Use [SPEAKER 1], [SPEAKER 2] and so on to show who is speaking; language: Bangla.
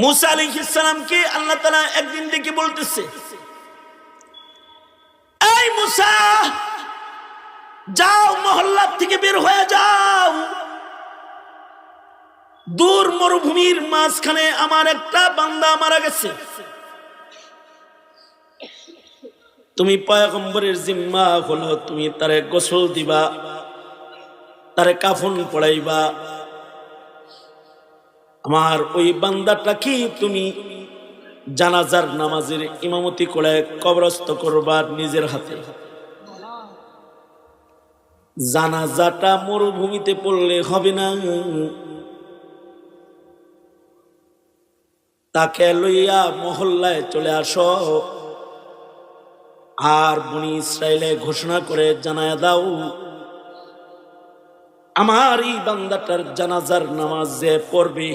[SPEAKER 1] মুসা আলাইহিস সালামকে আল্লাহ তাআলা একদিন ডেকে বলতেছে, এই মুসা, যাও, মহল্লা থেকে বের হয়ে যাও, দূর মরুভূমির মাঝখানে আমার একটা বান্দা মারা গেছে, তুমি পয়গম্বরের জিম্মা হলো তুমি তারে গোসল দিবা, তারে কাফন পড়াইবা, আমার ওই বান্দাটা কি তুমি জানাজার নামাজের ইমামতি করে কবরস্থ করবা নিজের হাতে। জানাজাটা মরুভূমিতে পড়লে হবে না, তাকে লইয়া মহল্লায় চলে আসো, আর বনি ইসরাইলে ঘোষণা করে জানায়া দাও, আমার এই বান্দাটার জানাজার নামাজ যে পড়বে